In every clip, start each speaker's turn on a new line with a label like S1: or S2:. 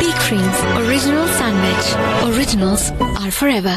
S1: Peak Creams Original Sandwich. Originals are forever.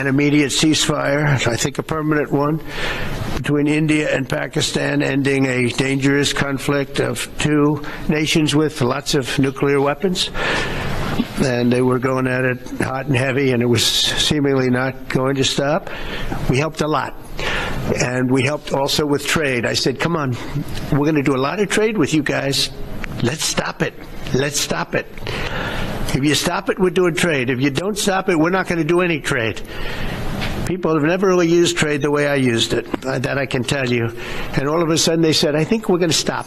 S2: An immediate ceasefire, I think a permanent one, between India and Pakistan, ending a dangerous conflict of two nations with lots of nuclear weapons. And they were going at it hot and heavy, and it was seemingly not going to stop. We helped a lot. And we helped also with trade. I said, come on, we're going to do a lot of trade with you guys. Let's stop it. Let's stop it. If you stop it, we're doing trade. If you don't stop it, we're not going to do any trade. People have never really used trade the way I used it. That I can tell you. And all of a sudden they said, I think we're going to stop.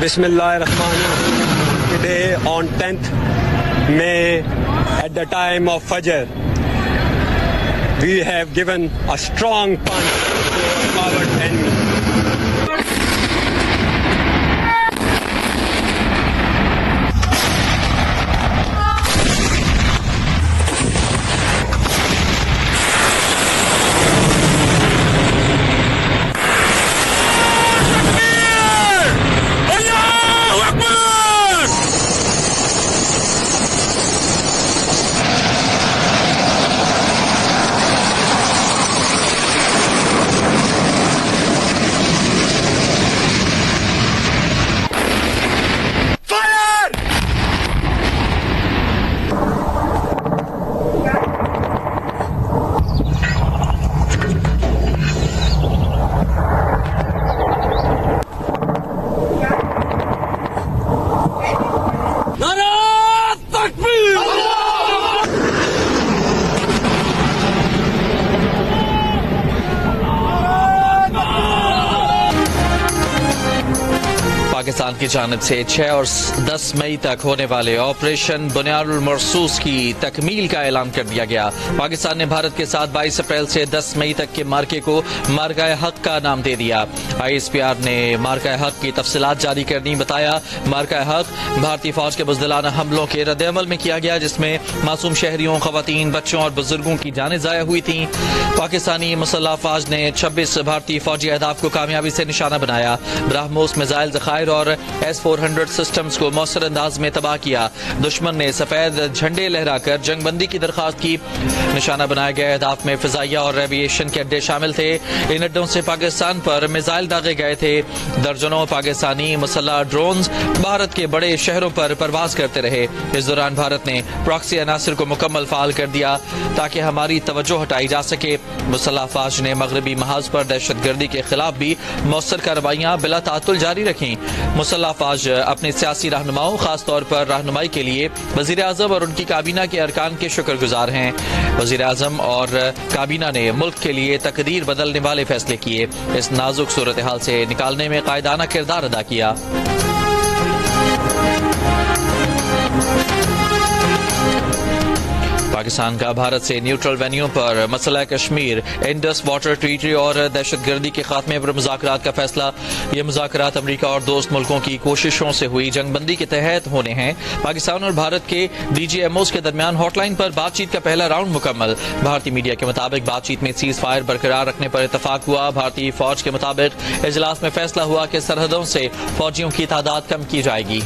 S3: Bismillahirrahmanirrahim. Today on 10th May at the time of Fajr, we have given a strong punch to our coward enemy.
S4: Pakistan کی جانب سے 6 اور 10 مئی تک ہونے والے operation بنیاد المرصوص کی تکمیل کا اعلان کر دیا گیا. پاکستان نے بھارت کے ساتھ 22 اپریل سے 10 مئی تک کے مارکے کو مارکہ حق کا نام دے دیا. ISPR نے مارکہ حق کی تفصیلات جاری کرنی بتایا. مارکہ حق بھارتی فوج کے بزدلانہ حملوں کے رد عمل میں کیا گیا جس میں معصوم شہریوں، خواتین، بچوں اور بزرگوں کی جانیں ضائع ہوئی تھیں. پاکستانی مسلح افواج نے 26 بھارتی فوجی اہداف کو کامیابی سے نشانہ بنایا. براہموس میزائل ذخائر اور S-400 سسٹمز کو مؤثر انداز میں تباہ کیا. دشمن نے سفید جھنڈے لہرا کر جنگ بندی کی درخواست کی. نشانہ بنائے گئے اہداف میں فضائیہ اور ایوییشن کے اڈے شامل تھے. ان اڈوں سے پاکستان پر میزائل داغے گئے تھے. درجنوں پاکستانی مسلح ڈرونز بھارت کے بڑے شہروں پر پرواز کرتے رہے. اس دوران بھارت نے پراکسی عناصر کو مکمل فعال کر دیا تاکہ ہماری توجہ ہٹائی جا سکے. مسلح افواج نے مغربی محاذ پر دہشت گردی کے خلاف بھی مؤثر کارروائیاں بلا تعطل جاری رکھیں. مسلح افواج اپنے سیاسی رہنماؤں خاص طور پر رہنمائی کے لیے وزیر اعظم اور ان کی کابینہ کے ارکان کے شکر گزار ہیں. وزیر اعظم اور کابینہ نے ملک کے لیے تقدیر بدلنے والے فیصلے کیے. اس نازک صورتحال سے نکالنے میں قائدانہ کردار ادا کیا. پاکستان کا بھارت سے نیوٹرل وینیو پر مسئلہ کشمیر، انڈس واٹر ٹریٹی اور دہشت گردی کے خاتمے پر مذاکرات کا فیصلہ. یہ مذاکرات امریکہ اور دوست ملکوں کی کوششوں سے ہوئی جنگ بندی کے تحت ہونے ہیں. پاکستان اور بھارت کے DGMOs کے درمیان ہاٹ لائن پر بات چیت کا پہلا راؤنڈ مکمل. بھارتی میڈیا کے مطابق بات چیت میں سیز فائر برقرار رکھنے پر اتفاق ہوا. بھارتی فوج کے مطابق اجلاس میں فیصلہ ہوا کہ سرحدوں سے فوجیوں کی تعداد کم کی جائے گی.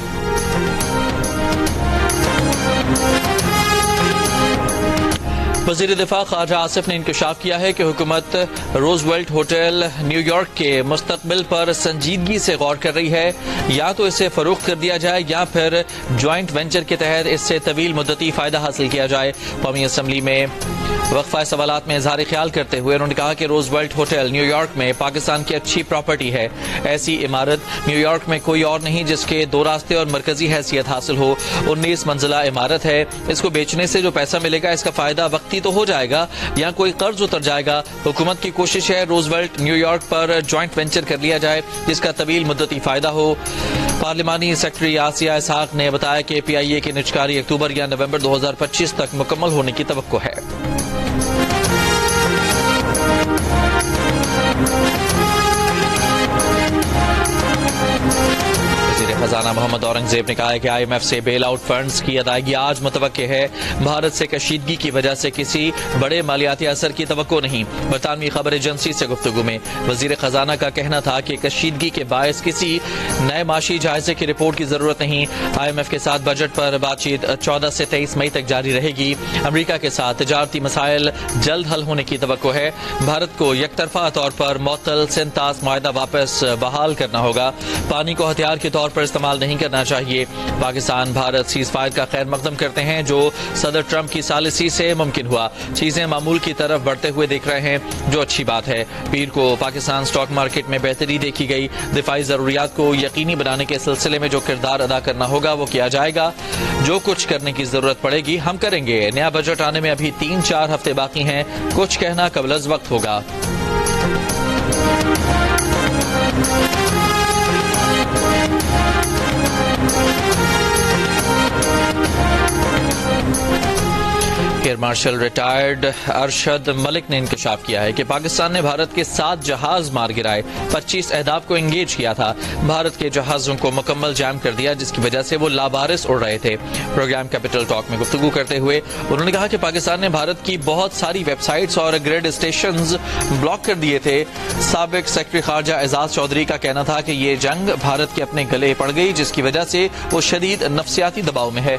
S4: وزیر دفاع خواجہ آصف نے انکشاف کیا ہے کہ حکومت روزویلٹ ہوٹل نیو یارک کے مستقبل پر سنجیدگی سے غور کر رہی ہے. یا تو اسے فروخت کر دیا جائے یا پھر جوائنٹ وینچر کے تحت اس سے طویل مدتی فائدہ حاصل کیا جائے. قومی اسمبلی میں وقفہ سوالات میں اظہار خیال کرتے ہوئے انہوں نے کہا کہ روزویلٹ ہوٹل نیو یارک میں پاکستان کی اچھی پراپرٹی ہے. ایسی عمارت نیو یارک میں کوئی اور نہیں جس کے 2 راستے اور مرکزی حیثیت حاصل ہو. 19 منزلہ عمارت ہے. اس کو بیچنے سے جو پیسہ ملے گا اس کا فائدہ وقتی تو ہو جائے گا یا کوئی قرض اتر جائے گا. حکومت کی کوشش ہے روزویلٹ نیو یارک پر جوائنٹ وینچر کر لیا جائے جس کا طویل مدتی فائدہ ہو. پارلیمانی سیکرٹری آسیہ اسحاق نے بتایا کہ PIA کی نجکاری اکتوبر یا نومبر 2025 تک مکمل ہونے کی توقع ہے. خزانہ محمد اورنگزیب نے کہا ہے کہ IMF سے بیل آؤٹ فنڈز کی ادائیگی آج متوقع ہے. بھارت سے کشیدگی کی وجہ سے کسی بڑے مالیاتی اثر کی توقع نہیں. برطانوی خبر ایجنسی سے گفتگو میں وزیر خزانہ کا کہنا تھا کہ کشیدگی کے باعث کسی نئے معاشی جائزے کی رپورٹ کی ضرورت نہیں. IMF کے ساتھ بجٹ پر بات چیت 14 سے 23 مئی تک جاری رہے گی. امریکہ کے ساتھ تجارتی مسائل جلد حل ہونے کی توقع ہے. بھارت کو یک طرفہ طور پر معطل سنتاس معاہدہ واپس بحال کرنا ہوگا. پانی کو ہتھیار کے طور پر استعمال نہیں کرنا چاہیے. پاکستان بھارت سیز فائر کا خیر مقدم کرتے ہیں جو صدر ٹرمپ کی ثالثی سے ممکن ہوا. چیزیں معمول کی طرف بڑھتے ہوئے دیکھ رہے ہیں جو اچھی بات ہے. پیر کو پاکستان سٹاک مارکیٹ میں بہتری دیکھی گئی. دفاعی ضروریات کو یقینی بنانے کے سلسلے میں جو کردار ادا کرنا ہوگا وہ کیا جائے گا. جو کچھ کرنے کی ضرورت پڑے گی ہم کریں گے. نیا بجٹ آنے میں ابھی 3-4 ہفتے باقی ہیں. کچھ کہنا قبل از وقت ہوگا. Air marshal retired Arshad Malik نے انکشاف کیا ہے کہ پاکستان نے بھارت کے 7 جہاز مار گرائے. 25 اہداف کو انگیج کیا تھا. بھارت کے جہازوں کو مکمل جام کر دیا جس کی وجہ سے وہ لابارس اڑ رہے تھے. پروگرام کیپٹل ٹاک میں گفتگو کرتے ہوئے انہوں نے کہا کہ پاکستان نے بھارت کی بہت ساری ویب سائٹس اور گریڈ اسٹیشنز بلاک کر دیے تھے. سابق سیکرٹری خارجہ اعزاز چودھری کا کہنا تھا کہ یہ جنگ بھارت کے اپنے گلے پڑ گئی جس کی وجہ سے وہ شدید نفسیاتی دباؤ میں ہے.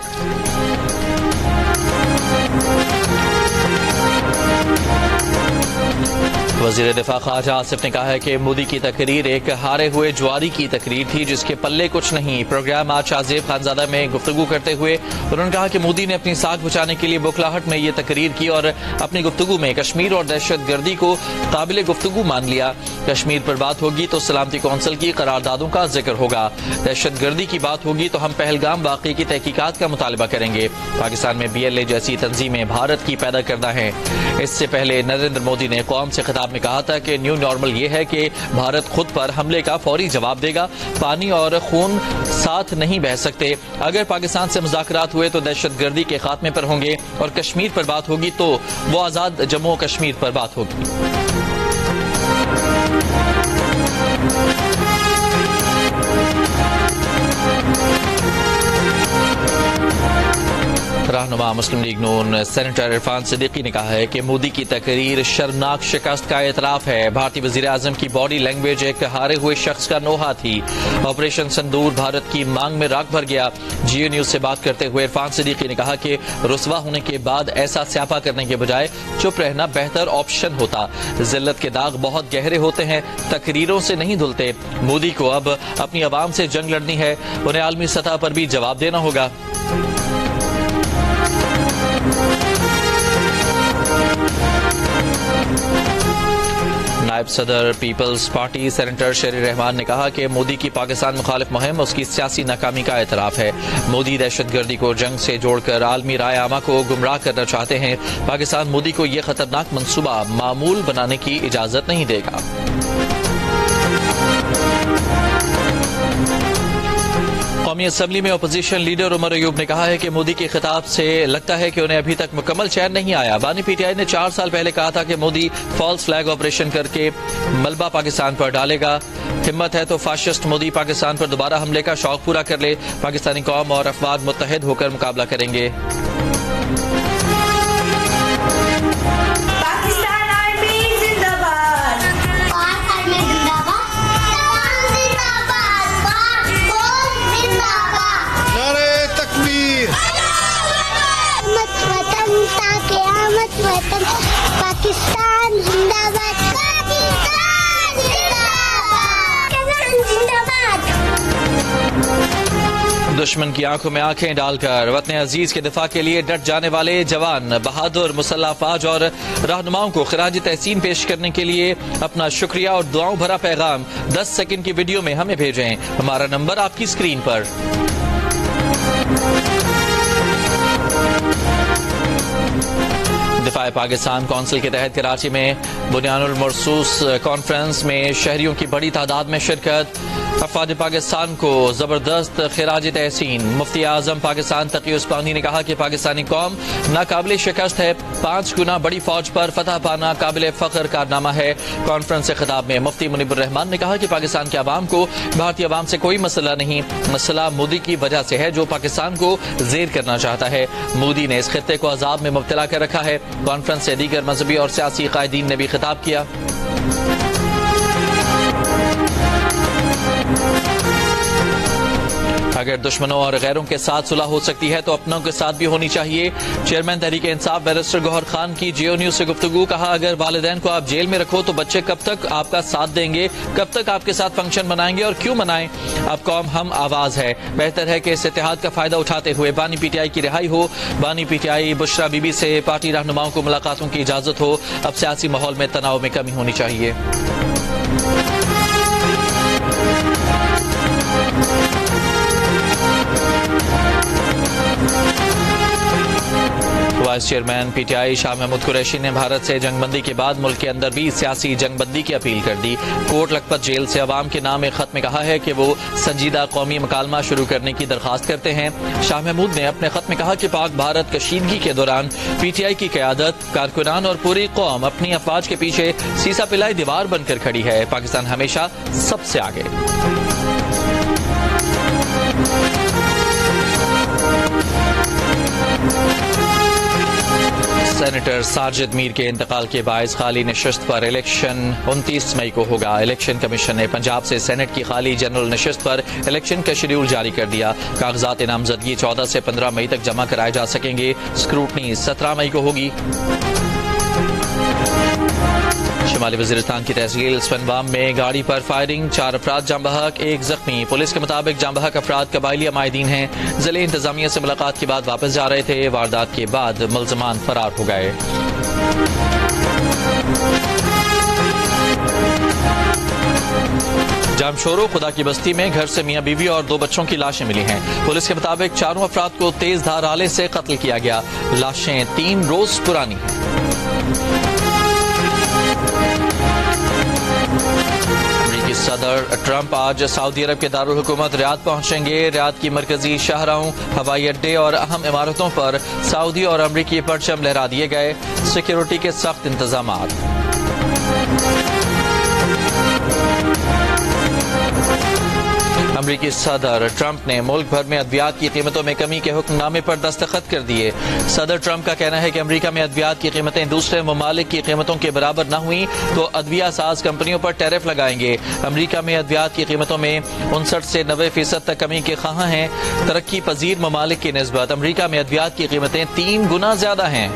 S4: وزیر دفاع خواجہ آصف نے کہا ہے کہ مودی کی تقریر ایک ہارے ہوئے جواری کی تقریر تھی جس کے پلے کچھ نہیں. پروگرام آج شاہزیب خانزادہ میں گفتگو کرتے ہوئے انہوں نے کہا کہ مودی نے اپنی ساکھ بچانے کے لیے بکلاہٹ میں یہ تقریر کی اور اپنی گفتگو میں کشمیر اور دہشت گردی کو قابل گفتگو مان لیا. کشمیر پر بات ہوگی تو سلامتی کونسل کی قراردادوں کا ذکر ہوگا. دہشت گردی کی بات ہوگی تو ہم پہلگام واقعے کی تحقیقات کا مطالبہ کریں گے. پاکستان میں BLA جیسی تنظیمیں بھارت کی پیدا کردہ ہیں. اس سے پہلے نریندر مودی نے قوم سے خطاب میں کہا تھا کہ نیو نارمل یہ ہے کہ بھارت خود پر حملے کا فوری جواب دے گا. پانی اور خون ساتھ نہیں بہہ سکتے. اگر پاکستان سے مذاکرات ہوئے تو دہشت گردی کے خاتمے پر ہوں گے اور کشمیر پر بات ہوگی تو وہ آزاد جموں و کشمیر پر بات ہوگی. رہنما مسلم لیگ نون سینیٹر عرفان صدیقی نے کہا ہے کہ مودی کی تقریر شرمناک شکست کا اعتراف ہے. بھارتی وزیر اعظم کی باڈی لینگویج ایک ہارے ہوئے شخص کا نوحہ تھی. آپریشن سندور بھارت کی مانگ میں راکھ بھر گیا. جیو نیوز سے بات کرتے ہوئے عرفان صدیقی نے کہا کہ رسوا ہونے کے بعد ایسا سیاپا کرنے کے بجائے چپ رہنا بہتر آپشن ہوتا. ذلت کے داغ بہت گہرے ہوتے ہیں, تقریروں سے نہیں دھلتے. مودی کو اب اپنی عوام سے جنگ لڑنی ہے, انہیں عالمی سطح پر بھی جواب دینا ہوگا. نائب صدر پیپلز پارٹی سینیٹر شیر رحمان نے کہا کہ مودی کی پاکستان مخالف مہم اس کی سیاسی ناکامی کا اعتراف ہے. مودی دہشت گردی کو جنگ سے جوڑ کر عالمی رائے عامہ کو گمراہ کرنا چاہتے ہیں. پاکستان مودی کو یہ خطرناک منصوبہ معمول بنانے کی اجازت نہیں دے گا. قومی اسمبلی میں اپوزیشن لیڈر عمر ایوب نے کہا ہے کہ مودی کے خطاب سے لگتا ہے کہ انہیں ابھی تک مکمل چین نہیں آیا. بانی پی ٹی آئی نے 4 سال پہلے کہا تھا کہ مودی فالس فلیگ آپریشن کر کے ملبہ پاکستان پر ڈالے گا. ہمت ہے تو فاشسٹ مودی پاکستان پر دوبارہ حملے کا شوق پورا کر لے. پاکستانی قوم اور افراد متحد ہو کر مقابلہ کریں گے.
S5: پاکستان زندہ باد.
S4: دشمن کی آنکھوں میں آنکھیں ڈال کر وطن عزیز کے دفاع کے لیے ڈٹ جانے والے جوان, بہادر مسلح افواج اور رہنماؤں کو خراج تحسین پیش کرنے کے لیے اپنا شکریہ اور دعاؤں بھرا پیغام 10 سیکنڈ کی ویڈیو میں ہمیں بھیجیں. ہمارا نمبر آپ کی اسکرین پر. دفاع پاکستان کونسل کے تحت کراچی میں بنیان المرصوص کانفرنس میں شہریوں کی بڑی تعداد میں شرکت. افواج پاکستان کو زبردست خراج تحسین. مفتی اعظم پاکستان تقی عثمانی نے کہا کہ پاکستانی قوم ناقابل شکست ہے. 5 گنا بڑی فوج پر فتح پانا قابل فخر کارنامہ ہے. کانفرنس سے خطاب میں مفتی منیب الرحمان نے کہا کہ پاکستان کے عوام کو بھارتی عوام سے کوئی مسئلہ نہیں, مسئلہ مودی کی وجہ سے ہے جو پاکستان کو زیر کرنا چاہتا ہے. مودی نے اس خطے کو عذاب میں مبتلا کر رکھا ہے. کانفرنس سے دیگر مذہبی اور سیاسی قائدین نے بھی خطاب کیا. اگر دشمنوں اور غیروں کے ساتھ صلح ہو سکتی ہے تو اپنوں کے ساتھ بھی ہونی چاہیے. چیئرمین تحریک انصاف بیرسٹر گوہر خان کی جیو نیوز سے گفتگو. کہا اگر والدین کو آپ جیل میں رکھو تو بچے کب تک آپ کا ساتھ دیں گے, کب تک آپ کے ساتھ فنکشن منائیں گے اور کیوں منائیں. اب قوم ہم آواز ہے. بہتر ہے کہ اس اتحاد کا فائدہ اٹھاتے ہوئے بانی پی ٹی آئی کی رہائی ہو. بانی پی T I Bushra be be سے پارٹی رہنماؤں کو ملاقاتوں کی اجازت ہو. اب سیاسی ماحول میں تناؤ میں کمی ہونی چاہیے. Vice chairman P T I Shah Mahmood Qureshi نے بھارت سے جنگ بندی کے بعد ملک کے اندر بھی سیاسی جنگ بندی کی اپیل کر دی. کوٹ لکھپت جیل سے عوام کے نام ایک خط میں کہا ہے کہ وہ سنجیدہ قومی مکالمہ شروع کرنے کی درخواست کرتے ہیں. شاہ محمود نے اپنے خط میں کہا کہ پاک بھارت کشیدگی کے دوران پی ٹی آئی کی قیادت, کارکنان اور پوری قوم اپنی افواج کے پیچھے سیسا پلائی دیوار بن کر کھڑی ہے. پاکستان ہمیشہ سب سے آگے. سینیٹر ساجد میر کے انتقال کے باعث خالی نشست پر الیکشن 29 مئی کو ہوگا. الیکشن کمیشن نے پنجاب سے سینٹ کی خالی جنرل نشست پر الیکشن کا شیڈول جاری کر دیا. کاغذات نامزدگی 14 سے 15 مئی تک جمع کرائے جا سکیں گے. اسکروٹنی 17 مئی کو ہوگی. شمالی وزیرستان کی تحصیل سپنوام میں گاڑی پر فائرنگ, 4 افراد جاں بحق, 1 زخمی. پولیس کے مطابق جاں بحق افراد قبائلی عمائدین ہیں. ضلعی انتظامیہ سے ملاقات کے بعد واپس جا رہے تھے. واردات کے بعد ملزمان فرار ہو گئے. جامشورو خدا کی بستی میں گھر سے میاں بیوی اور 2 بچوں کی لاشیں ملی ہیں. پولیس کے مطابق 4 افراد کو تیز دھار آلے سے قتل کیا گیا. لاشیں 3 روز پرانی ہیں. صدر ٹرمپ آج سعودی عرب کے دارالحکومت ریاض پہنچیں گے. ریاض کی مرکزی شاہراہوں, ہوائی اڈے اور اہم عمارتوں پر سعودی اور امریکی پرچم لہرا دیے گئے. سیکیورٹی کے سخت انتظامات. امریکی صدر ٹرمپ نے ملک بھر میں ادویات کی قیمتوں میں کمی کے حکم نامے پر دستخط کر دیے. صدر ٹرمپ کا کہنا ہے کہ امریکہ میں ادویات کی قیمتیں دوسرے ممالک کی قیمتوں کے برابر نہ ہوئیں تو ادویہ ساز کمپنیوں پر ٹیرف لگائیں گے. امریکہ میں ادویات کی قیمتوں میں 59 سے 90% تک کمی کے خواہاں ہیں. ترقی پذیر ممالک کی نسبت امریکہ میں ادویات کی قیمتیں 3 گنا زیادہ ہیں.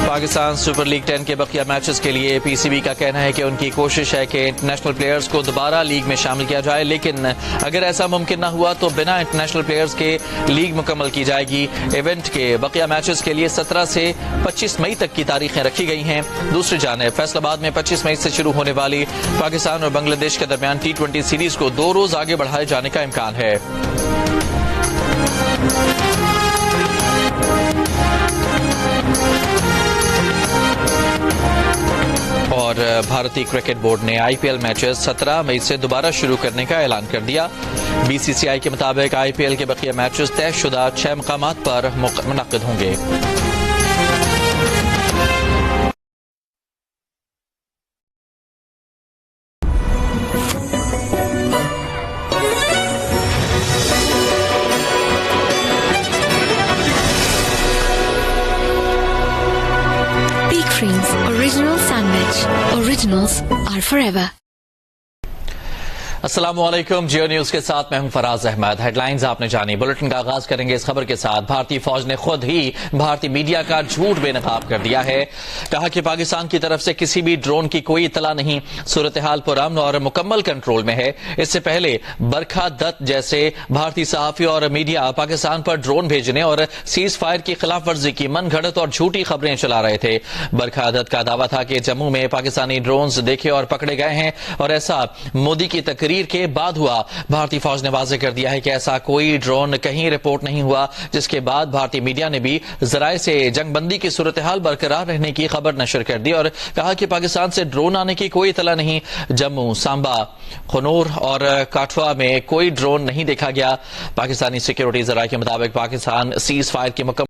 S4: پاکستان سپر لیگ 10 کے بقیہ میچز کے لیے پی سی بی کا کہنا ہے کہ ان کی کوشش ہے کہ انٹرنیشنل پلیئرز کو دوبارہ لیگ میں شامل کیا جائے, لیکن اگر ایسا ممکن نہ ہوا تو بنا انٹرنیشنل پلیئرز کے لیگ مکمل کی جائے گی. ایونٹ کے بقیہ میچز کے لیے 17 سے 25 مئی تک کی تاریخیں رکھی گئی ہیں. دوسری جانب فیصل آباد میں 25 مئی سے شروع ہونے والی پاکستان اور بنگلہ دیش کے درمیان T20 سیریز کو 2 روز آگے بڑھائے جانے کا امکان ہے. اور بھارتی کرکٹ بورڈ نے آئی پی ایل میچز 17 مئی سے دوبارہ شروع کرنے کا اعلان کر دیا. بی سی سی آئی کے مطابق آئی پی ایل کے بقیہ میچز طے شدہ 6 مقامات پر منعقد ہوں گے.
S1: Peak Creams Original Sandwich. Originals are forever.
S4: السلام علیکم. جیو نیوز کے ساتھ میں ہوں فراز احمد. ہیڈ لائنز آپ نے جانی. بلٹن کا آغاز کریں گے اس خبر کے ساتھ. بھارتی فوج نے خود ہی بھارتی میڈیا کا جھوٹ بے نقاب کر دیا ہے. کہا کہ پاکستان کی طرف سے کسی بھی ڈرون کی کوئی اطلاع نہیں. صورتحال پرامن اور مکمل کنٹرول میں ہے. اس سے پہلے برکھا دت جیسے بھارتی صحافی اور میڈیا پاکستان پر ڈرون بھیجنے اور سیز فائر کی خلاف ورزی کی من گھڑت اور جھوٹی خبریں چلا رہے تھے. برکھا دت کا دعویٰ تھا کہ جموں میں پاکستانی ڈرونز دیکھے اور پکڑے گئے ہیں اور ایسا مودی کی تقریر کے بعد ہوا. بھارتی فوج نے واضح کر دیا ہے کہ ایسا کوئی ڈرون کہیں رپورٹ نہیں ہوا, جس کے بعد بھارتی میڈیا نے بھی ذرائع سے جنگ بندی کی صورتحال برقرار رہنے کی خبر نشر کر دی اور کہا کہ پاکستان سے ڈرون آنے کی کوئی اطلاع نہیں. جموں, سامبا, خنور اور کاٹھوا میں کوئی ڈرون نہیں دیکھا گیا. پاکستانی سیکیورٹی ذرائع کے مطابق پاکستان سیز فائر کی مکمل